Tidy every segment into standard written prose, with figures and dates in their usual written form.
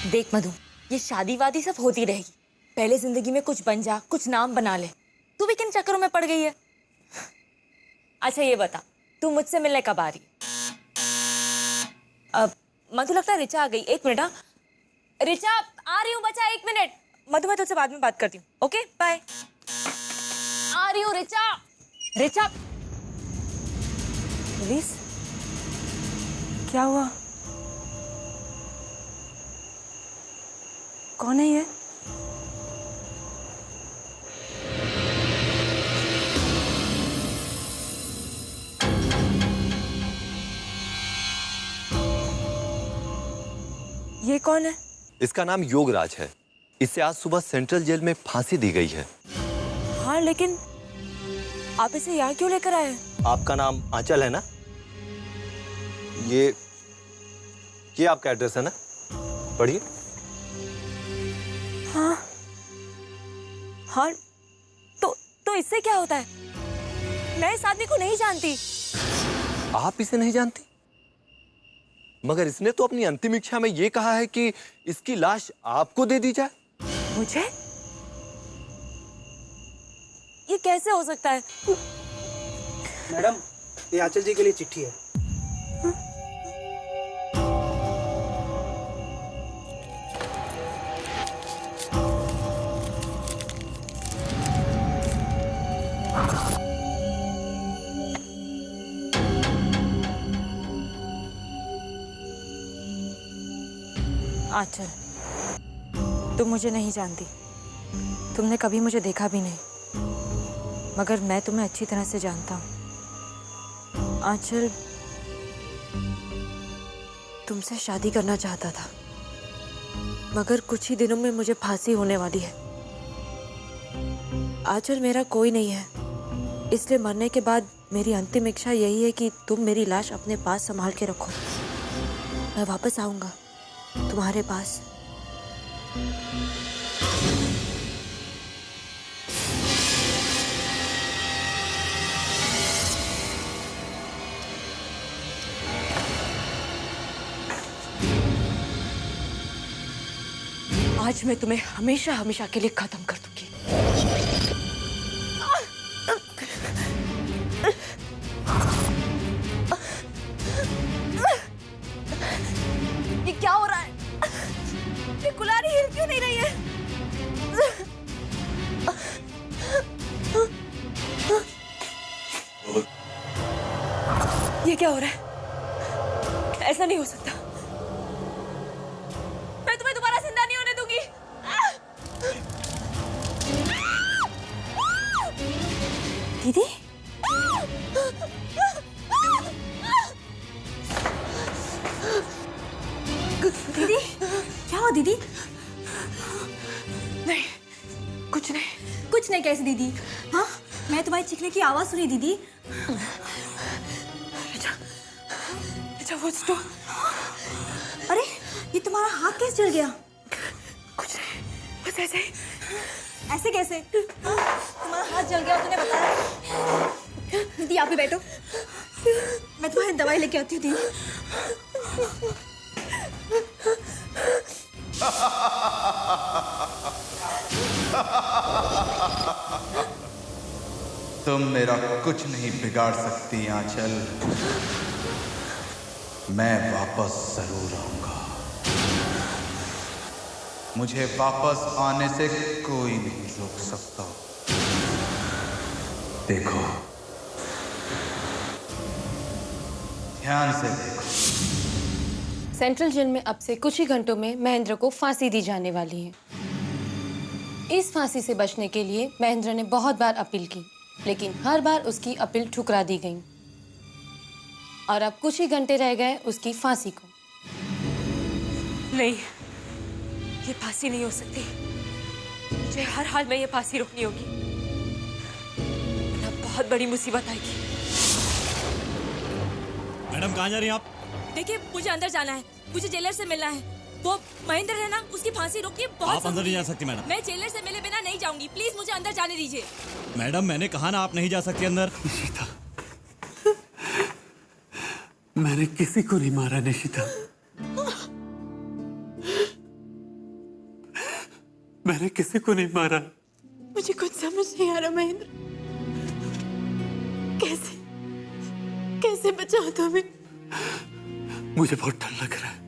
देख मधु, ये शादी वादी सब होती रहेगी। पहले जिंदगी में कुछ बन जा, कुछ नाम बना ले। तू भी किन चक्करों में पड़ गई है? अच्छा ये बता, तू मुझसे मिलने कब आ रही? अब मधु लगता है रिचा आ गई। एक मिनट। हाँ रिचा आ रही हूँ बच्चा, 1 मिनट। मधु मैं तुझसे बाद में बात करती हूँ। Okay bye. आ रही हूँ रिचा। रिचा प्लीज। क्या हुआ? कौन है ये? ये कौन है? इसका नाम योगराज है। इसे आज सुबह सेंट्रल जेल में फांसी दी गई है। हाँ लेकिन आप इसे यहाँ क्यों लेकर आए? आपका नाम आंचल है ना? ये आपका एड्रेस है ना? पढ़िए। हाँ हाँ, तो इससे क्या होता है? मैं इस आदमी को नहीं जानती। आप इसे नहीं जानती? मगर इसने तो अपनी अंतिम इच्छा में ये कहा है कि इसकी लाश आपको दे दी जाए। मुझे? ये कैसे हो सकता है? मैडम, ये आंचल जी के लिए चिट्ठी है। आंचल, तुम मुझे नहीं जानती। तुमने कभी मुझे देखा भी नहीं, मगर मैं तुम्हें अच्छी तरह से जानता हूँ। आंचल, तुमसे शादी करना चाहता था, मगर कुछ ही दिनों में मुझे फांसी होने वाली है। आंचल, मेरा कोई नहीं है, इसलिए मरने के बाद मेरी अंतिम इच्छा यही है कि तुम मेरी लाश अपने पास संभाल के रखो। मैं वापस आऊंगा तुम्हारे पास। आज मैं तुम्हें हमेशा हमेशा के लिए खत्म कर दूंगी। ये क्या हो रहा है? ये कुल्हाड़ी हिल क्यों नहीं रही है? ये क्या हो रहा है? ऐसा नहीं हो सकता। मैं तुम्हें दोबारा जिंदा नहीं होने दूंगी। दीदी? दीदी, क्या हुआ दीदी? नहीं, कुछ नहीं। कुछ नहीं कैसे दीदी? हाँ, मैं तुम्हारी चीखने की आवाज सुनी दीदी। वो तो... अरे, ये तुम्हारा हाथ कैसे जल गया? कुछ नहीं, बस ऐसे ही। ऐसे कैसे? तुम्हारा हाथ जल गया तूने बताया? दीदी आप ही बैठो, मैं तुम्हारी दवाई लेके आती हूँ दीदी। तुम मेरा कुछ नहीं बिगाड़ सकती आंचल। मैं वापस जरूर आऊंगा। मुझे वापस आने से कोई नहीं रोक सकता। देखो, ध्यान से देखो। सेंट्रल जेल में अब से कुछ ही घंटों में महेंद्र को फांसी दी जाने वाली है। इस फांसी से बचने के लिए महेंद्र ने बहुत बार अपील की, लेकिन हर बार उसकी अपील ठुकरा दी गई और अब कुछ ही घंटे रह गए उसकी फांसी को। नहीं, ये फांसी नहीं हो सकती। मुझे हर हाल में ये फांसी रोकनी होगी, वरना बहुत बड़ी मुसीबत आएगी। मैडम कहाँ जा रही हैं आप? देखिए, मुझे अंदर जाना है, मुझे जेलर से मिलना है। वो महेंद्र है ना, उसकी फांसी रोकिए। बहुत आप अंदर नहीं जा सकती मैडम। मैं जेलर से मिले बिना नहीं जाऊंगी। प्लीज मुझे अंदर जाने दीजिए। मैडम मैंने कहा ना आप नहीं जा सकती अंदर। निशिता, मैंने किसी को नहीं मारा निशिता। मैंने किसी को नहीं मारा। मुझे कुछ समझ नहीं आ रहा महेंद्र, कैसे कैसे बचाओ तुम्हें? मुझे बहुत डर लग रहा है।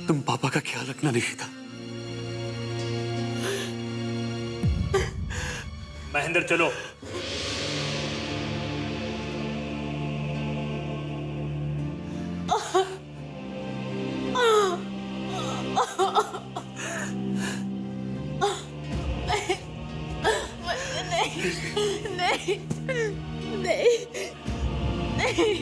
तुम पापा का ख्याल रखना निशिता। महेंद्र चलो। नहीं नहीं नहीं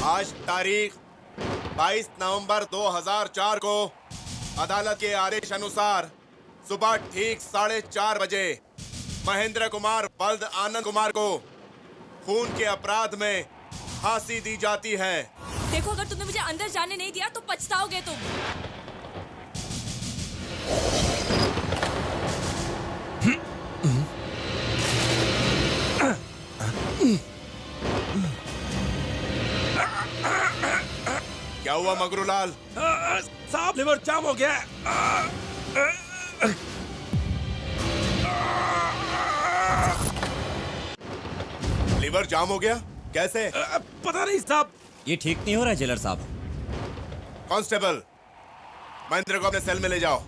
आज तारीख 22 नवंबर 2004 को अदालत के आदेश अनुसार सुबह ठीक 4:30 बजे महेंद्र कुमार बल्द आनंद कुमार को खून के अपराध में फांसी दी जाती है। देखो, अगर तुमने मुझे अंदर जाने नहीं दिया तो पछताओगे तुम। क्या हुआ मगरूलाल? साहब लिवर जाम हो गया। लिवर जाम हो गया? कैसे? पता नहीं साहब। ये ठीक नहीं हो रहा है जेलर साहब। कांस्टेबल, महेंद्र को अपने सेल में ले जाओ।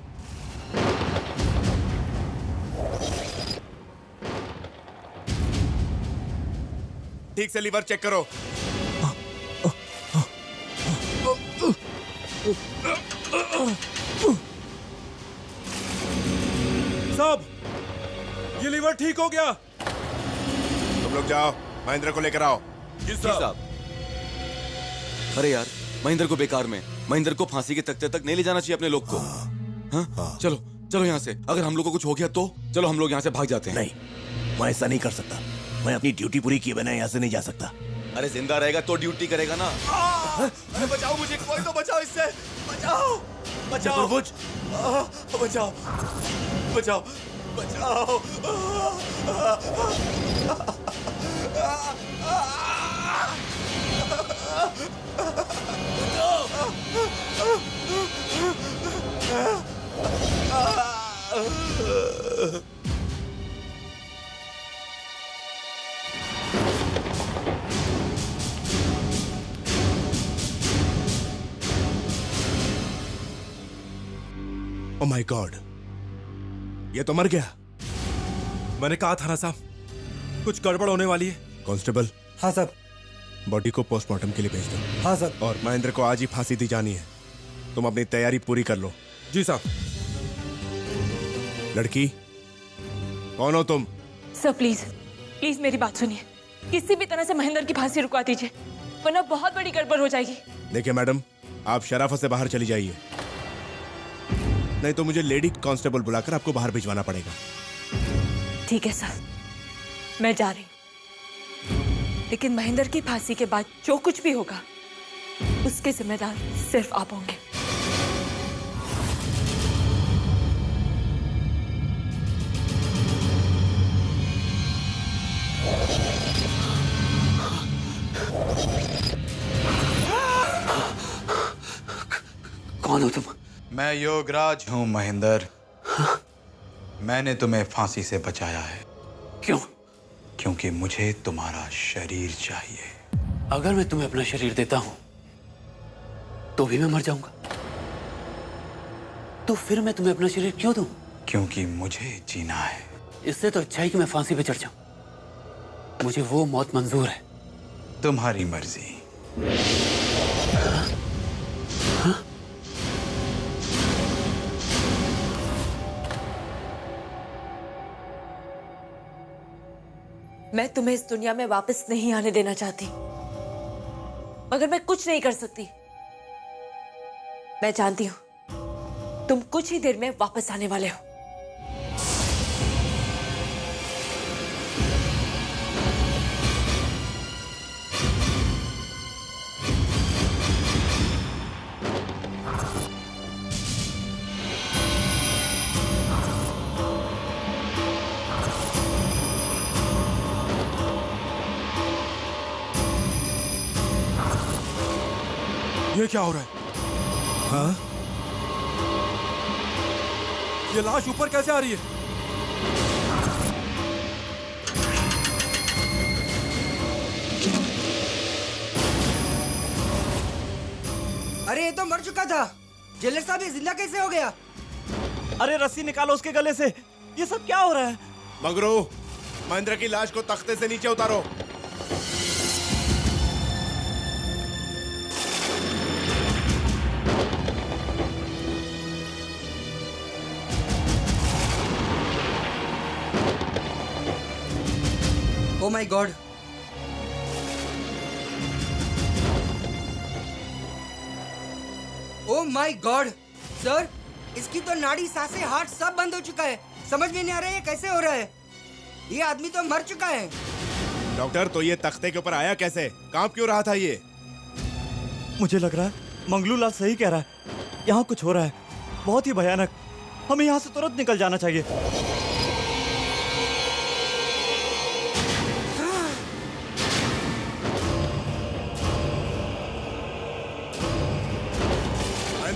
ठीक से लीवर चेक करो। साहब, ये लीवर ठीक हो गया। तुम लोग जाओ, महेंद्र को लेकर आओ। जी साहब। अरे यार, महेंद्र को बेकार में, महेंद्र को फांसी के तख्ते तक नहीं ले जाना चाहिए अपने लोग को। हाँ? चलो चलो यहाँ से। अगर हम लोग को कुछ हो गया तो चलो हम लोग यहाँ से भाग जाते हैं। नहीं, मैं ऐसा नहीं कर सकता। मैं अपनी ड्यूटी पूरी किए बिना यहाँ से नहीं जा सकता। अरे जिंदा रहेगा तो ड्यूटी करेगा ना। बचाओ मुझे, कोई तो बचाओ इससे। बचाओ बचाओ बचाओ बचाओ बचाओ। ओह माय गॉड, ये तो मर गया। मैंने कहा था ना साहब, कुछ गड़बड़ होने वाली है। कांस्टेबल। हाँ सर। बॉडी को पोस्टमार्टम के लिए भेज दो। हाँ सर। और महेंद्र को आज ही फांसी दी जानी है। तुम अपनी तैयारी पूरी कर लो। जी साहब। लड़की, कौन हो तुम? सर प्लीज प्लीज मेरी बात सुनिए। किसी भी तरह से महेंद्र की फांसी रुकवा दीजिए, वरना बहुत बड़ी गड़बड़ हो जाएगी। देखिए मैडम, आप शराफत से बाहर चली जाइए, नहीं तो मुझे लेडी कांस्टेबल बुलाकर आपको बाहर भिजवाना पड़ेगा। ठीक है सर, मैं जा रही हूँ, लेकिन महेंद्र की फांसी के बाद जो कुछ भी होगा उसके जिम्मेदार सिर्फ आप होंगे। कौन हो तुम? मैं योगराज हूँ महेंद्र। मैंने तुम्हें फांसी से बचाया है। क्यों? क्योंकि मुझे तुम्हारा शरीर चाहिए। अगर मैं तुम्हें अपना शरीर देता हूं तो भी मैं मर जाऊंगा। तो फिर मैं तुम्हें अपना शरीर क्यों दूं? क्योंकि मुझे जीना है। इससे तो अच्छा है कि मैं फांसी पे चढ़ जाऊं। मुझे वो मौत मंजूर है। तुम्हारी मर्जी। हाँ? मैं तुम्हें इस दुनिया में वापस नहीं आने देना चाहती, मगर मैं कुछ नहीं कर सकती। मैं जानती हूं तुम कुछ ही देर में वापस आने वाले हो। ये क्या हो रहा है? हाँ? ये लाश ऊपर कैसे आ रही है? अरे ये तो मर चुका था। जेलर साहब ये जिंदा कैसे हो गया? अरे रस्सी निकालो उसके गले से। ये सब क्या हो रहा है? मगरू, महेंद्र की लाश को तख्ते से नीचे उतारो। Oh my God. Oh my God sir, इसकी तो नाड़ी, सांसें, हार्ट सब बंद हो चुका है। समझ में नहीं आ रहा है ये कैसे हो रहा है। ये आदमी तो मर चुका है। डॉक्टर, तो ये तख्ते के ऊपर आया कैसे? कांप क्यों रहा था ये? मुझे लग रहा है मंगलू लाल सही कह रहा है। यहाँ कुछ हो रहा है, बहुत ही भयानक। हमें यहाँ से तुरंत निकल जाना चाहिए।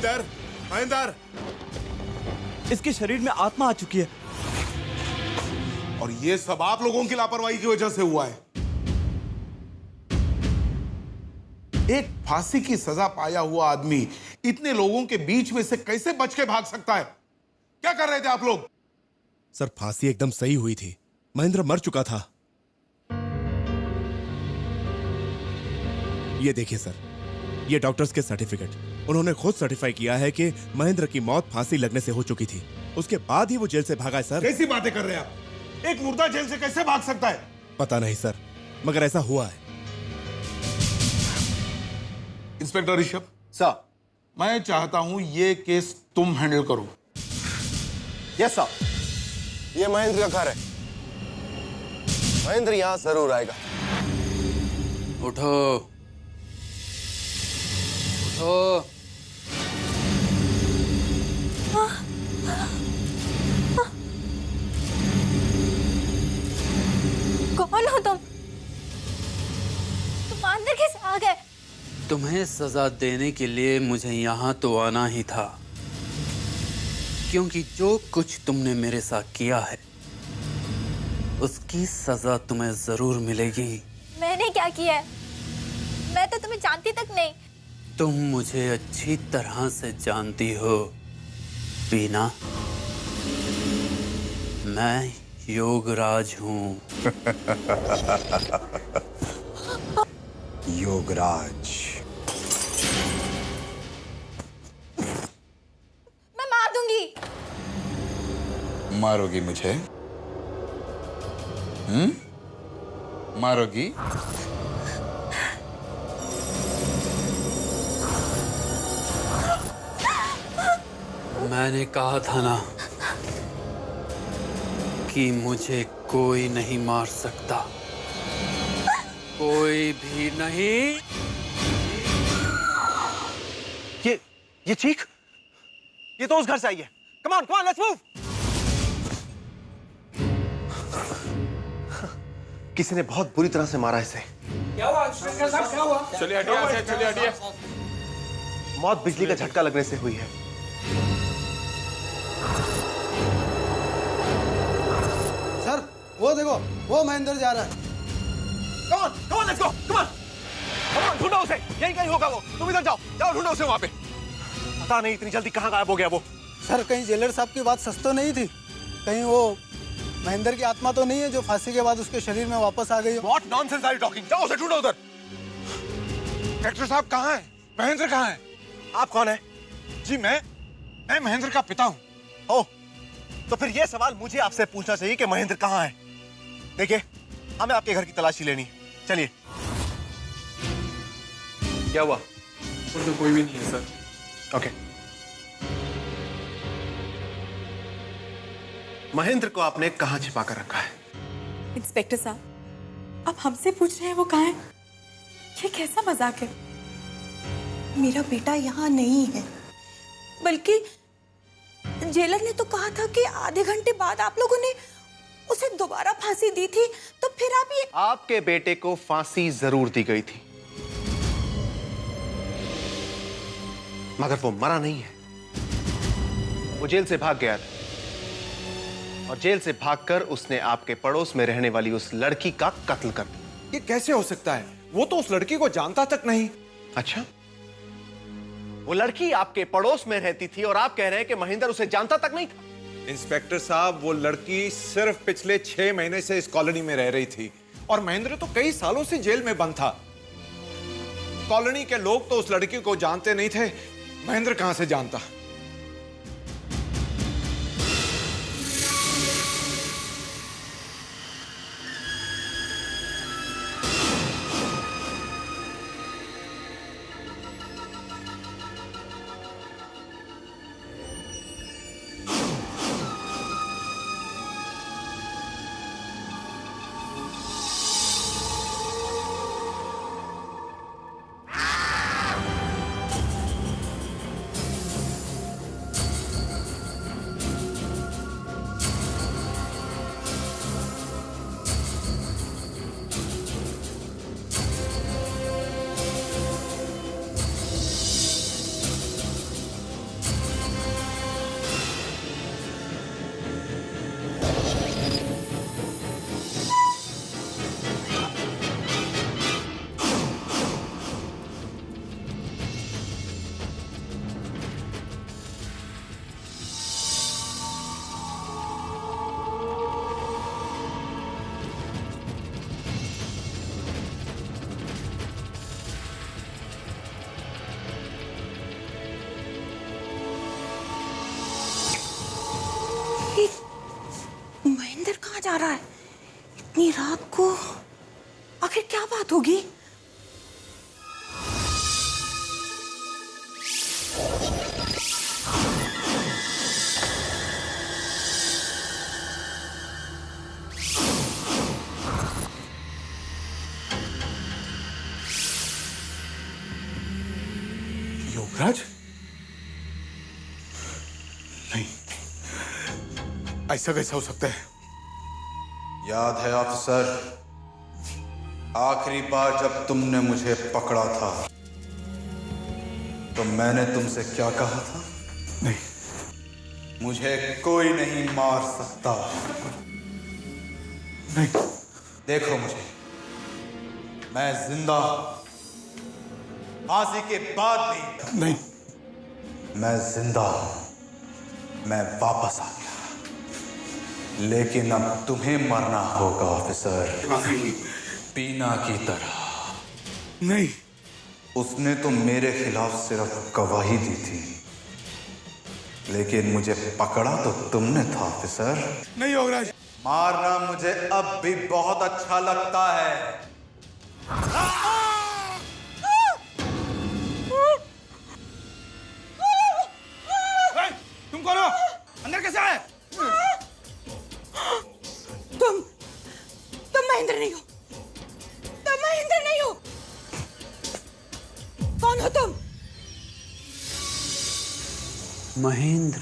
महेंद्र, महेंद्र, इसके शरीर में आत्मा आ चुकी है। और ये सब आप लोगों की लापरवाही की वजह से हुआ है। एक फांसी की सजा पाया हुआ आदमी इतने लोगों के बीच में से कैसे बच के भाग सकता है? क्या कर रहे थे आप लोग? सर, फांसी एकदम सही हुई थी। महेंद्र मर चुका था। ये देखिए सर, ये डॉक्टर्स के सर्टिफिकेट। उन्होंने खुद सर्टिफाई किया है कि महेंद्र की मौत फांसी लगने से हो चुकी थी। उसके बाद ही वो जेल से भागा है सर। कैसी बातें कर रहे हैं आप? एक मुर्दा जेल से कैसे भाग सकता है? पता नहीं सर, मगर ऐसा हुआ है। इंस्पेक्टर ऋषभ सर, मैं चाहता हूं ये केस तुम हैंडल करो। यस सर, ये महेंद्र का घर है। महेंद्र यहां जरूर आएगा। उठो उठो। कौन हो तुम? अंदर कैसे आ गए? तुम्हें सजा देने के लिए मुझे यहाँ तो आना ही था, क्योंकि जो कुछ तुमने मेरे साथ किया है उसकी सजा तुम्हें जरूर मिलेगी। मैंने क्या किया है? मैं तो तुम्हें जानती तक नहीं। तुम मुझे अच्छी तरह से जानती हो बीना। मैं योगराज हूँ। योगराज, मैं मार दूंगी। मारोगी मुझे? मारोगी? मैंने कहा था ना कि मुझे कोई नहीं मार सकता, कोई भी नहीं। ये चीख, ये तो उस घर से आई है। Come on, let's move. किसी ने बहुत बुरी तरह से मारा इसे। क्या हुआ इंस्पेक्टर साहब, क्या हुआ? चलिए हटिए यहाँ से, चलिए हटिए। मौत बिजली का झटका लगने से हुई है। सर वो देखो, वो महेंद्र जा रहा है। Come on, let's go. Come on, ढूंढो उसे। यहीं कहीं होगा वो। तुम इधर जाओ, जाओ ढूंढो उसे वहां पे। पता नहीं इतनी जल्दी कहाँ गायब हो गया वो। सर कहीं जेलर साहब की बात सच तो नहीं थी? कहीं वो महेंद्र की आत्मा तो नहीं है जो फांसी के बाद उसके शरीर में वापस आ गई हो? What nonsense are you talking? जाओ उसे ढूंढो उधर। डॉक्टर साहब कहाँ है? महेंद्र कहाँ है? आप कौन है? जी मैं महेंद्र का पिता हूँ। ओ, तो फिर ये सवाल मुझे आपसे पूछना चाहिए कि महेंद्र कहाँ है। देखिए, हमें आपके घर की तलाशी लेनी है। चलिए। क्या हुआ? तो कोई भी नहीं है सर। ओके। महेंद्र को आपने कहां छिपा कर रखा है? इंस्पेक्टर साहब, आप हमसे पूछ रहे हैं वो कहाँ है? ये कैसा मजाक है? मेरा बेटा यहाँ नहीं है, बल्कि जेलर ने तो कहा था कि आधे घंटे बाद आप लोगों ने उसे दोबारा फांसी दी थी, तो फिर आप ये... आपके बेटे को फांसी जरूर दी गई थी, मगर वो मरा नहीं है। वो जेल से भाग गया था और जेल से भागकर उसने आपके पड़ोस में रहने वाली उस लड़की का कत्ल कर दिया। ये कैसे हो सकता है? वो तो उस लड़की को जानता तक नहीं। अच्छा, वो लड़की आपके पड़ोस में रहती थी और आप कह रहे हैं कि महेंद्र उसे जानता तक नहीं था? इंस्पेक्टर साहब, वो लड़की सिर्फ पिछले 6 महीने से इस कॉलोनी में रह रही थी और महेंद्र तो कई सालों से जेल में बंद था। कॉलोनी के लोग तो उस लड़की को जानते नहीं थे, महेंद्र कहां से जानता? महेंद्र कहाँ जा रहा है इतनी रात को? आखिर क्या बात होगी? योगराज? नहीं, ऐसा कैसा हो सकता है? याद है अफसर, आखिरी बार जब तुमने मुझे पकड़ा था तो मैंने तुमसे क्या कहा था? नहीं। मुझे कोई नहीं मार सकता। नहीं। देखो मुझे, मैं जिंदा हूं, फांसी के बाद भी। नहीं। मैं जिंदा हूं, मैं वापस आ गया, लेकिन अब तुम्हें मरना होगा ऑफिसर, पीना की तरह। नहीं। उसने तो मेरे खिलाफ सिर्फ गवाही दी थी, लेकिन मुझे पकड़ा तो तुमने था ऑफिसर। नहीं योगराज। मारना मुझे अब भी बहुत अच्छा लगता है। तुम कौन हो? अंदर कैसे आए? तुम महेंद्र नहीं हो। तुम महेंद्र नहीं हो। कौन हो तुम? महेंद्र।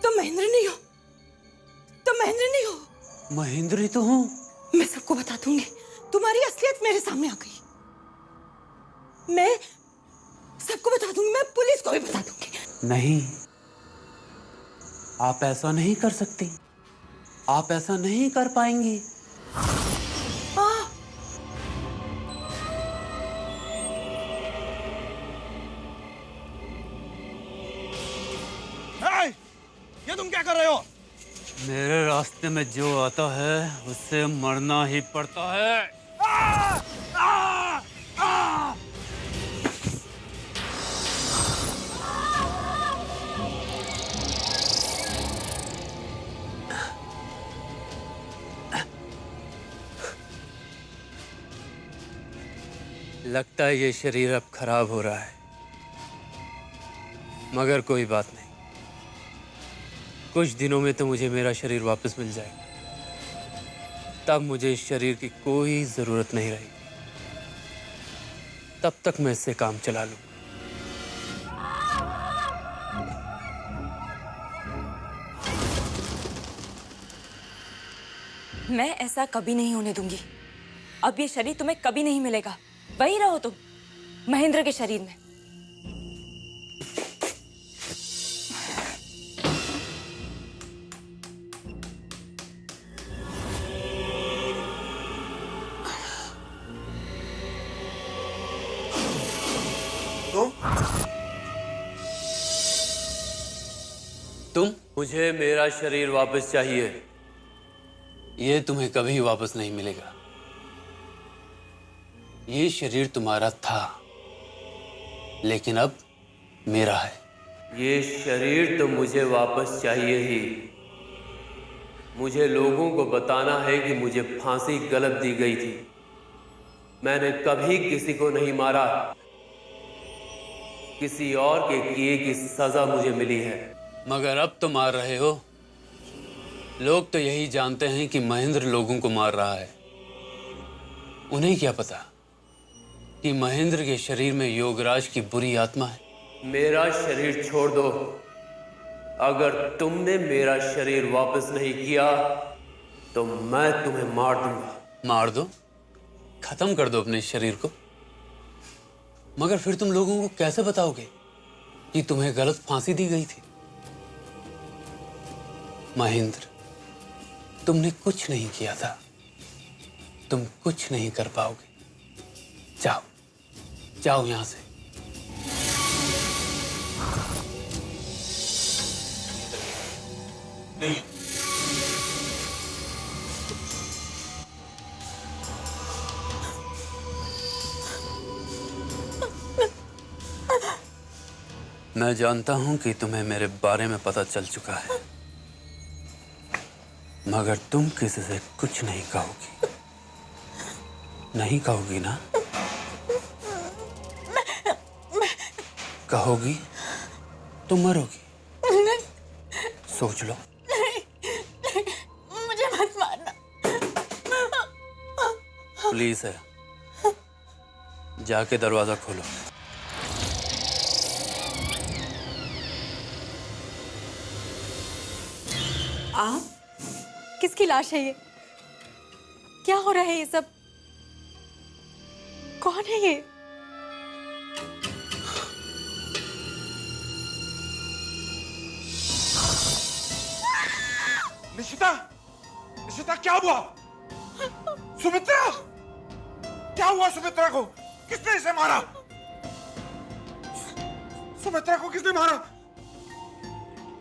तुम महेंद्र नहीं हो। तुम महेंद्र नहीं हो। महेंद्र ही तो हूं। मैं सबको बता दूंगी। तुम्हारी असलियत मेरे सामने आ गई। मैं सबको बता दूंगी। मैं पुलिस को भी बता दूंगी। नहीं, आप ऐसा नहीं कर सकती। आप ऐसा नहीं कर पाएंगी। ये तुम क्या कर रहे हो? मेरे रास्ते में जो आता है उससे मरना ही पड़ता है। लगता है ये शरीर अब खराब हो रहा है, मगर कोई बात नहीं। कुछ दिनों में तो मुझे मेरा शरीर वापस मिल जाएगा। तब मुझे इस शरीर की कोई जरूरत नहीं रहेगी। तब तक मैं इससे काम चला लूं। मैं ऐसा कभी नहीं होने दूंगी। अब ये शरीर तुम्हें कभी नहीं मिलेगा। वही रहो तुम महेंद्र के शरीर में। तुम? मुझे मेरा शरीर वापस चाहिए। ये तुम्हें कभी वापस नहीं मिलेगा। ये शरीर तुम्हारा था, लेकिन अब मेरा है। ये शरीर तो मुझे वापस चाहिए ही। मुझे लोगों को बताना है कि मुझे फांसी गलत दी गई थी। मैंने कभी किसी को नहीं मारा। किसी और के किए की सजा मुझे मिली है, मगर अब तो मार रहे हो। लोग तो यही जानते हैं कि महेंद्र लोगों को मार रहा है। उन्हें क्या पता कि महेंद्र के शरीर में योगराज की बुरी आत्मा है। मेरा शरीर छोड़ दो। अगर तुमने मेरा शरीर वापस नहीं किया तो मैं तुम्हें मार दूंगा। मार दो, खत्म कर दो अपने शरीर को। मगर फिर तुम लोगों को कैसे बताओगे कि तुम्हें गलत फांसी दी गई थी? महेंद्र, तुमने कुछ नहीं किया था। तुम कुछ नहीं कर पाओगे। जाओ, जाओ यहां से। नहीं। मैं जानता हूं कि तुम्हें मेरे बारे में पता चल चुका है, मगर तुम किसी से कुछ नहीं कहोगी। नहीं कहोगी ना? कहोगी तो मरोगी। सोच लो। मुझे मत मारना। पुलिस है, जाके दरवाजा खोलो। आप? किसकी लाश है ये? क्या हो रहा है ये सब? कौन है ये? निशिता, निशिता क्या हुआ? सुमित्रा, क्या हुआ सुमित्रा को? किसने इसे मारा? सुमित्रा को किसने मारा?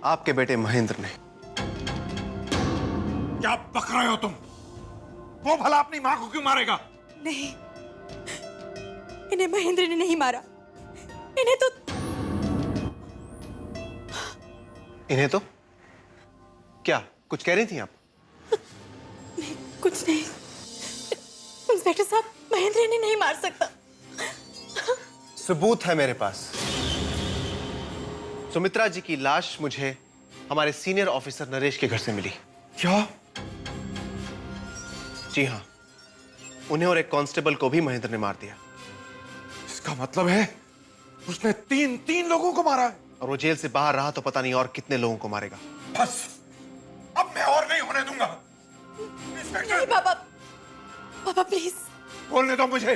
आपके बेटे महेंद्र ने। क्या बक रहे हो तुम? वो भला अपनी मां को क्यों मारेगा? नहीं, इन्हें महेंद्र ने नहीं मारा। इन्हें तो क्या कुछ कह रही थी आप? नहीं, कुछ नहीं। इंस्पेक्टर साहब, महेंद्र इन्हें नहीं मार सकता। सबूत है मेरे पास। सुमित्रा जी की लाश मुझे हमारे सीनियर ऑफिसर नरेश के घर से मिली। क्या? जी हाँ, उन्हें और एक कांस्टेबल को भी महेंद्र ने मार दिया। इसका मतलब है उसने तीन लोगों को मारा है। और वो जेल से बाहर रहा तो पता नहीं और कितने लोगों को मारेगा। बस, अब मैं और नहीं होने दूंगा। इंस्पेक्टर! नहीं पापा, पापा प्लीज। बोलने दो मुझे।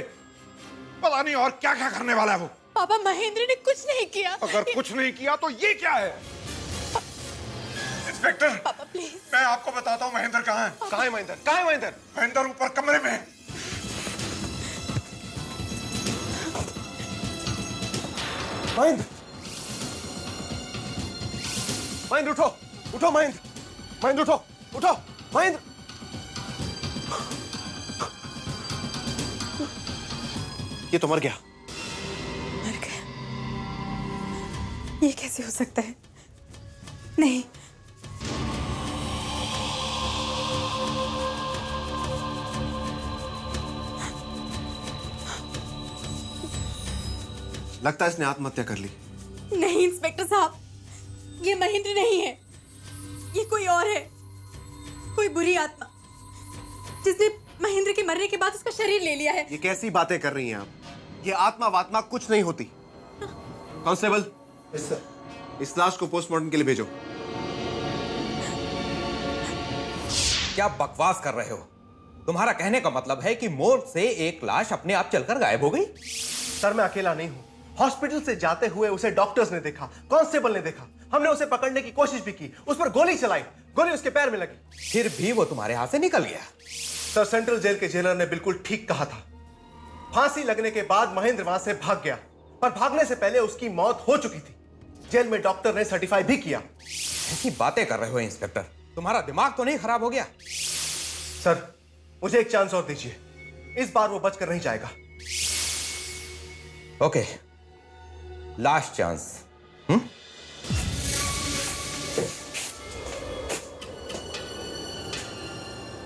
पता नहीं और क्या क्या करने वाला है वो। पापा, महेंद्र ने कुछ नहीं किया। अगर कुछ नहीं किया तो ये क्या है? इंस्पेक्टर! पापा प्लीज। मैं आपको बताता हूँ महेंद्र कहाँ है। कहाँ है महेंद्र? कहाँ है महेंद्र? महेंद्र ऊपर कमरे में है। महेंद्र! महेंद्र उठो, उठो महेंद्र! महेंद्र उठो, उठो महेंद्र! ये तो मर गया। मर गया? ये कैसे हो सकता है? नहीं, लगता है इसने आत्महत्या कर ली। नहीं इंस्पेक्टर साहब, ये महेंद्र नहीं है, ये कोई और है, कोई बुरी आत्मा जिसने महेंद्र के मरने के बाद उसका शरीर ले लिया है। ये कैसी बातें कर रही हैं आप? ये आत्मा वात्मा कुछ नहीं होती। कांस्टेबल, इस लाश को पोस्टमार्टम के लिए भेजो। क्या बकवास कर रहे हो? तुम्हारा कहने का मतलब है कि मोर्ग से एक लाश अपने आप चलकर गायब हो गई? सर मैं अकेला नहीं हूं, हॉस्पिटल से जाते हुए उसे डॉक्टर्स ने देखा, कांस्टेबल ने देखा, हमने उसे पकड़ने की कोशिश भी की, उस पर गोली चलाई, गोली उसके पैर में लगी, फिर भी वो तुम्हारे हाथ से निकल गया। सर सेंट्रल जेल के जेलर ने बिल्कुल ठीक कहा था। फांसी लगने के बाद महेंद्र वहां से भाग गया, पर भागने से पहले उसकी मौत हो चुकी थी। जेल में डॉक्टर ने सर्टिफाई भी किया। ऐसी बातें कर रहे हो इंस्पेक्टर, तुम्हारा दिमाग तो नहीं खराब हो गया? सर मुझे एक चांस और दीजिए, इस बार वो बचकर नहीं जाएगा। Okay, last chance.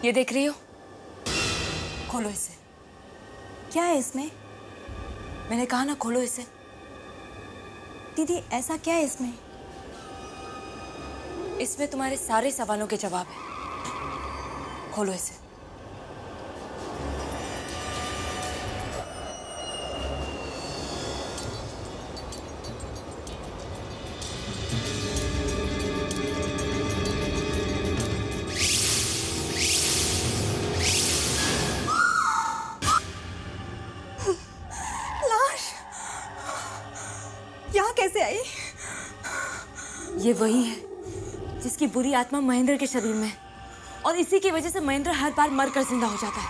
ये देख रही हो? खोलो इसे। क्या है इसमें? मैंने कहा ना खोलो इसे। दीदी ऐसा क्या है इसमें? इसमें तुम्हारे सारे सवालों के जवाब है। खोलो इसे। कैसे आई? ये वही है जिसकी बुरी आत्मा महेंद्र के शरीर में, और इसी की वजह से महेंद्र हर बार मरकर जिंदा हो जाता है।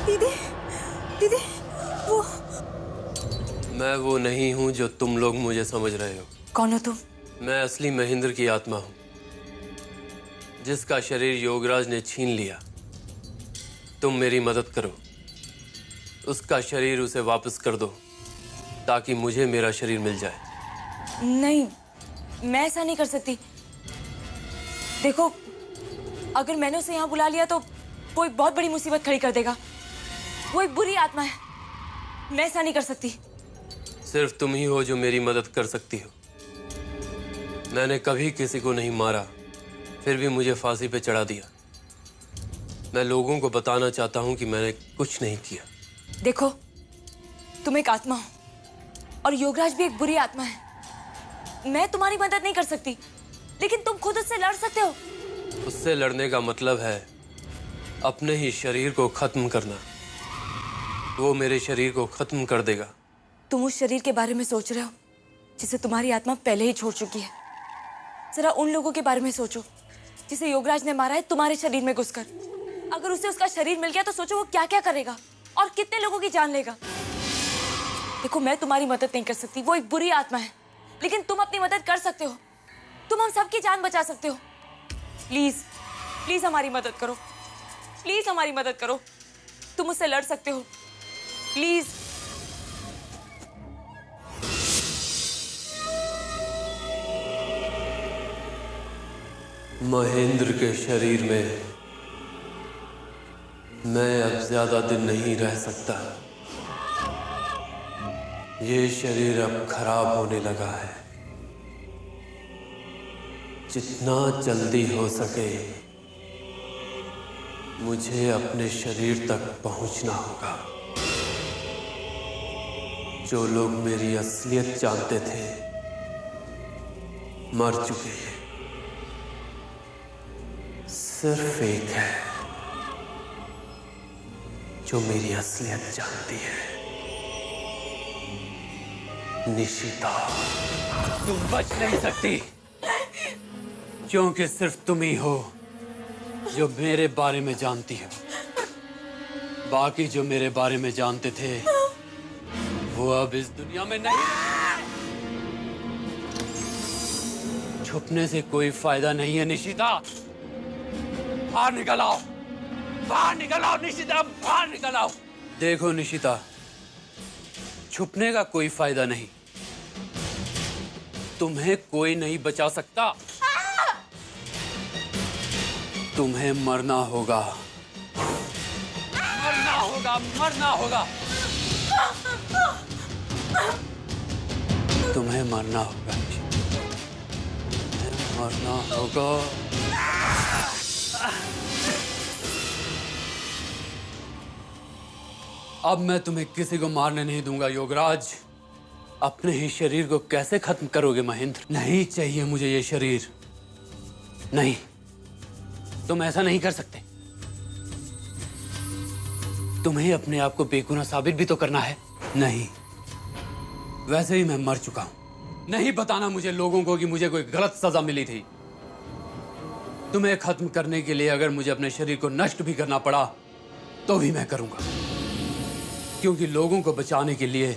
दीदी, दीदी, वो मैं वो नहीं हूं जो तुम लोग मुझे समझ रहे हो। कौन हो तुम? मैं असली महेंद्र की आत्मा हूं, जिसका शरीर योगराज ने छीन लिया। तुम मेरी मदद करो, उसका शरीर उसे वापस कर दो ताकि मुझे मेरा शरीर मिल जाए। नहीं, मैं ऐसा नहीं कर सकती। देखो, अगर मैंने उसे यहाँ बुला लिया तो कोई बहुत बड़ी मुसीबत खड़ी कर देगा। वो एक बुरी आत्मा है, मैं ऐसा नहीं कर सकती। सिर्फ तुम ही हो जो मेरी मदद कर सकती हो। मैंने कभी किसी को नहीं मारा, फिर भी मुझे फांसी पे चढ़ा दिया। मैं लोगों को बताना चाहता हूं कि मैंने कुछ नहीं किया। देखो, तुम एक आत्मा हो और योगराज भी एक बुरी आत्मा है। मैं तुम्हारी मदद नहीं कर सकती, लेकिन तुम खुद उससे लड़ सकते हो। उससे लड़ने का मतलब है अपने ही शरीर को खत्म करना। वो मेरे शरीर को खत्म कर देगा। तुम उस शरीर के बारे में सोच रहे हो जिसे तुम्हारी आत्मा पहले ही छोड़ चुकी है। जरा उन लोगों के बारे में सोचो जिसे योगराज ने मारा है तुम्हारे शरीर में घुसकर। अगर उसे उसका शरीर मिल गया तो सोचो वो क्या क्या करेगा और कितने लोगों की जान लेगा। देखो, मैं तुम्हारी मदद नहीं कर सकती, वो एक बुरी आत्मा है, लेकिन तुम अपनी मदद कर सकते हो। तुम हम सबकी जान बचा सकते हो। प्लीज प्लीज हमारी मदद करो, प्लीज हमारी मदद करो। तुम उससे लड़ सकते हो, प्लीज। महेंद्र के शरीर में मैं अब ज्यादा दिन नहीं रह सकता। ये शरीर अब खराब होने लगा है। जितना जल्दी हो सके मुझे अपने शरीर तक पहुंचना होगा। जो लोग मेरी असलियत जानते थे मर चुके हैं। सिर्फ एक है जो मेरी असलियत जानती है, निशिता। तुम बच नहीं सकती, क्योंकि सिर्फ तुम ही हो जो मेरे बारे में जानती हो। बाकी जो मेरे बारे में जानते थे वो अब इस दुनिया में नहीं। छुपने से कोई फायदा नहीं है निशिता। बाहर निकल आओ, बाहर निकल आओ निशिता, बाहर निकल आओ। देखो निशिता, छुपने का कोई फायदा नहीं। तुम्हें कोई नहीं बचा सकता। तुम्हें मरना होगा, मरना होगा, मरना होगा। तुम्हें मरना होगा, तुम्हें मरना होगा। अब मैं तुम्हें किसी को मारने नहीं दूंगा योगराज। अपने ही शरीर को कैसे खत्म करोगे महेंद्र? नहीं चाहिए मुझे ये शरीर, नहीं। तुम ऐसा नहीं कर सकते। तुम्हें अपने आप को बेगुनाह साबित भी तो करना है। नहीं, वैसे ही मैं मर चुका हूं। नहीं बताना मुझे लोगों को कि मुझे कोई गलत सजा मिली थी। तुम्हें खत्म करने के लिए अगर मुझे अपने शरीर को नष्ट भी करना पड़ा तो भी मैं करूंगा, क्योंकि लोगों को बचाने के लिए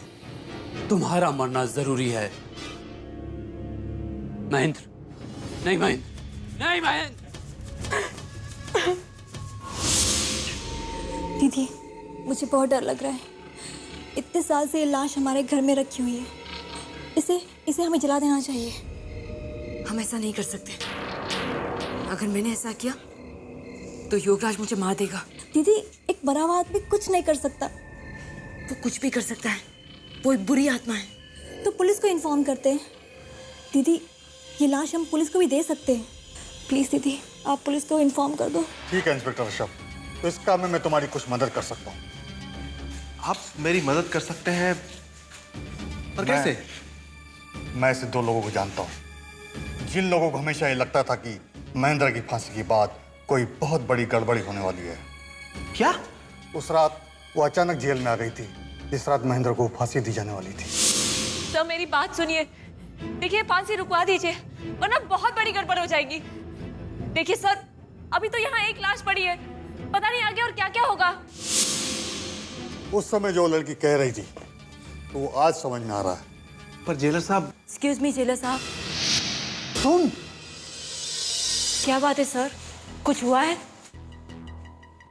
तुम्हारा मरना जरूरी है। महेंद्र, नहीं महेंद्र, नहीं महेंद्र। दीदी, मुझे बहुत डर लग रहा है। इतने साल से ये लाश हमारे घर में रखी हुई है। इसे हमें जला देना चाहिए। हम ऐसा नहीं कर सकते। अगर मैंने ऐसा किया तो योगराज मुझे मार देगा। दीदी, एक मरा हुआ आदमी कुछ नहीं कर सकता। वो कुछ भी कर सकता है, वो एक बुरी आत्मा है। तो पुलिस को इन्फॉर्म करते हैं। दीदी, ये लाश हम पुलिस को भी दे सकते हैं। प्लीज दीदी, आप पुलिस को इन्फॉर्म कर दो। ठीक है इंस्पेक्टर ऋषभ, तो इस काम में मैं तुम्हारी कुछ मदद कर सकता हूँ। आप मेरी मदद कर सकते हैं, पर कैसे? मैं ऐसे दो लोगों को जानता हूँ जिन लोगों को हमेशा ये लगता था कि महेंद्र की फांसी के बाद कोई बहुत बड़ी गड़बड़ी होने वाली है। क्या? उस रात वो अचानक जेल में आ गई थी जिस रात महेंद्र को फांसी दी जाने वाली थी। सर, मेरी बात सुनिए। देखिए, फांसी रुकवा दीजिए वरना बहुत बड़ी गड़बड़ हो जाएगी। देखिए सर, अभी तो यहाँ एक लाश पड़ी है, पता नहीं आगे और क्या क्या होगा। उस समय जो लड़की कह रही थी तो वो आज समझ में आ रहा है। पर जेलर साहब। एक्सक्यूज मी जेलर साहब। तुम? क्या बात है सर, कुछ हुआ है?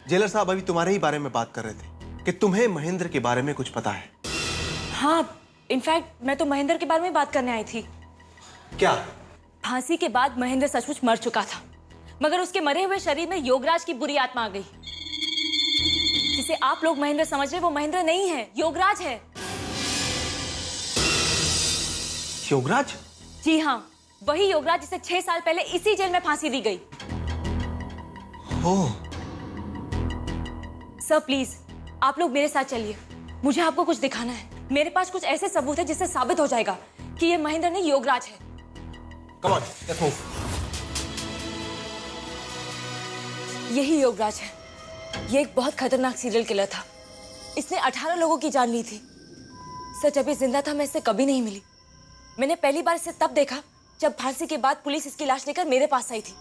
जेलर साहब अभी तुम्हारे ही बारे में बात कर रहे थे कि तुम्हें महेंद्र के बारे में कुछ पता है। हाँ, इनफैक्ट मैं तो महेंद्र के बारे में बात करने आई थी। क्या? फांसी के बाद महेंद्र सचमुच मर चुका था, मगर उसके मरे हुए शरीर में योगराज की बुरी आत्मा आ गई। जिसे आप लोग महेंद्र समझ रहे वो महेंद्र नहीं है, योगराज है। योगराज? जी हाँ, वही योगराज जिसे 6 साल पहले इसी जेल में फांसी दी गई। ओह। सर प्लीज, आप लोग मेरे साथ चलिए, मुझे आपको कुछ दिखाना है। मेरे पास कुछ ऐसे सबूत है जिससे साबित हो जाएगा कि ये महेंद्र नहीं योगराज है। Come on, let's move. यही योगराज है। ये एक बहुत खतरनाक सीरियल किलर था। इसने 18 लोगों की जान ली थी। सच, अभी जिंदा था मैं इससे कभी नहीं मिली। मैंने पहली बार इसे तब देखा जब फांसी के बाद पुलिस इसकी लाश लेकर मेरे पास आई थी।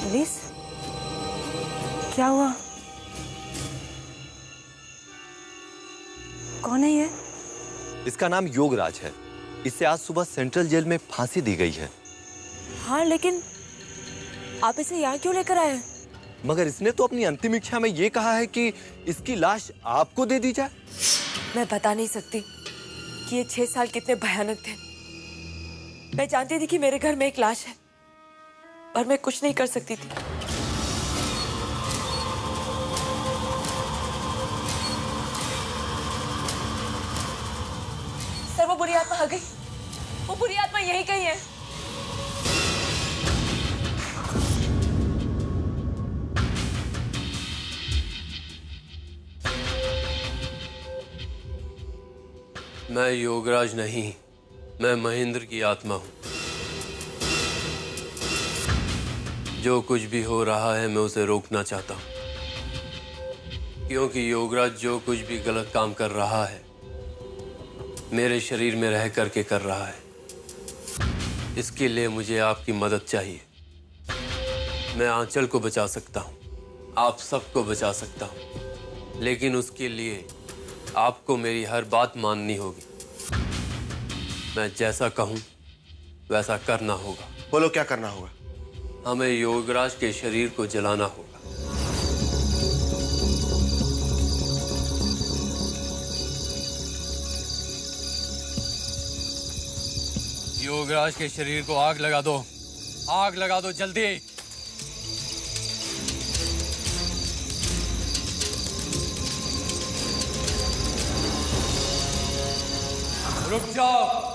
पुलिस? क्या हुआ? कौन है ये? इसका नाम योगराज है। इसे आज सुबह सेंट्रल जेल में फांसी दी गई है। हाँ, लेकिन आप इसे यहाँ क्यों लेकर आए हैं? मगर इसने तो अपनी अंतिम इच्छा में ये कहा है कि इसकी लाश आपको दे दी जाए। मैं बता नहीं सकती कि ये 6 साल कितने भयानक थे। मैं जानती थी कि मेरे घर में एक लाश है और मैं कुछ नहीं कर सकती थी। सर, वो बुरी आत्मा आ गई। वो बुरी आत्मा यही कहीं है। मैं योगराज नहीं, मैं महेंद्र की आत्मा हूं। जो कुछ भी हो रहा है मैं उसे रोकना चाहता हूं, क्योंकि योगराज जो कुछ भी गलत काम कर रहा है मेरे शरीर में रह करके कर रहा है। इसके लिए मुझे आपकी मदद चाहिए। मैं आंचल को बचा सकता हूं, आप सबको बचा सकता हूं, लेकिन उसके लिए आपको मेरी हर बात माननी होगी। मैं जैसा कहूं वैसा करना होगा। बोलो, क्या करना होगा? हमें योगराज के शरीर को जलाना होगा। योगराज के शरीर को आग लगा दो, आग लगा दो जल्दी। रुक जाओ।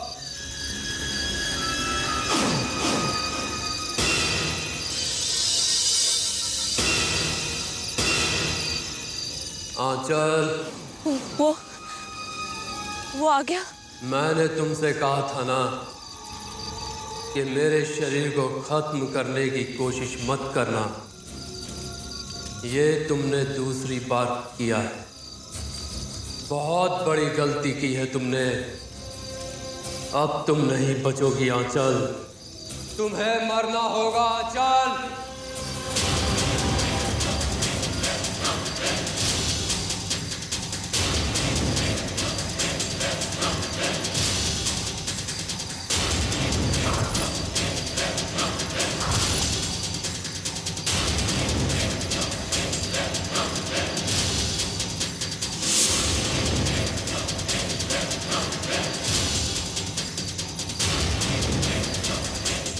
आंचल, वो आ गया। मैंने तुमसे कहा था ना कि मेरे शरीर को खत्म करने की कोशिश मत करना। ये तुमने दूसरी बार किया है। बहुत बड़ी गलती की है तुमने। अब तुम नहीं बचोगी आंचल, तुम्हें मरना होगा आंचल।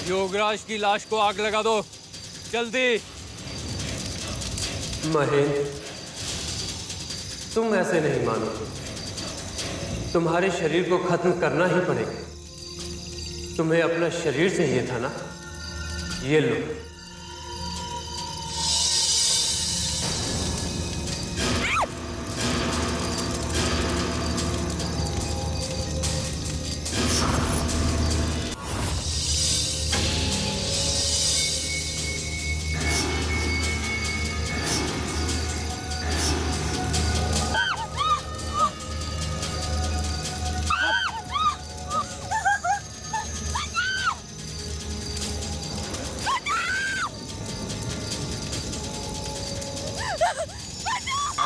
योगराज की लाश को आग लगा दो जल्दी। महेंद्र, तुम ऐसे नहीं मानोगे। तुम्हारे शरीर को खत्म करना ही पड़ेगा। तुम्हें अपना शरीर चाहिए था ना, ये लो।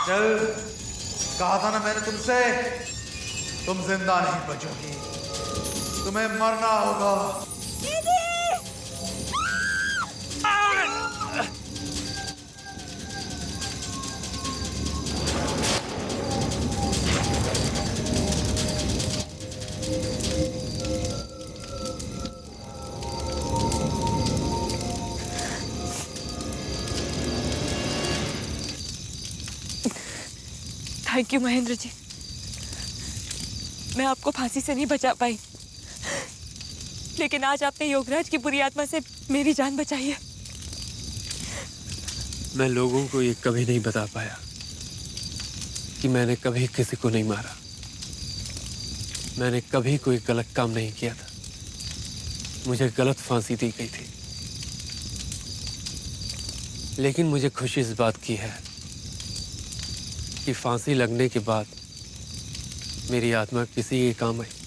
चल, कहा था ना मैंने तुमसे, तुम जिंदा नहीं बचोगी, तुम्हें मरना होगा। Thank you Mahendra ji. मैं आपको फांसी से नहीं बचा पाई, लेकिन आज आपने योगराज की बुरी आत्मा से मेरी जान बचाई है। मैं लोगों को ये कभी नहीं बता पाया कि मैंने कभी किसी को नहीं मारा। मैंने कभी कोई गलत काम नहीं किया था। मुझे गलत फांसी दी गई थी, लेकिन मुझे खुशी इस बात की है कि फांसी लगने के बाद मेरी आत्मा किसी के काम आई।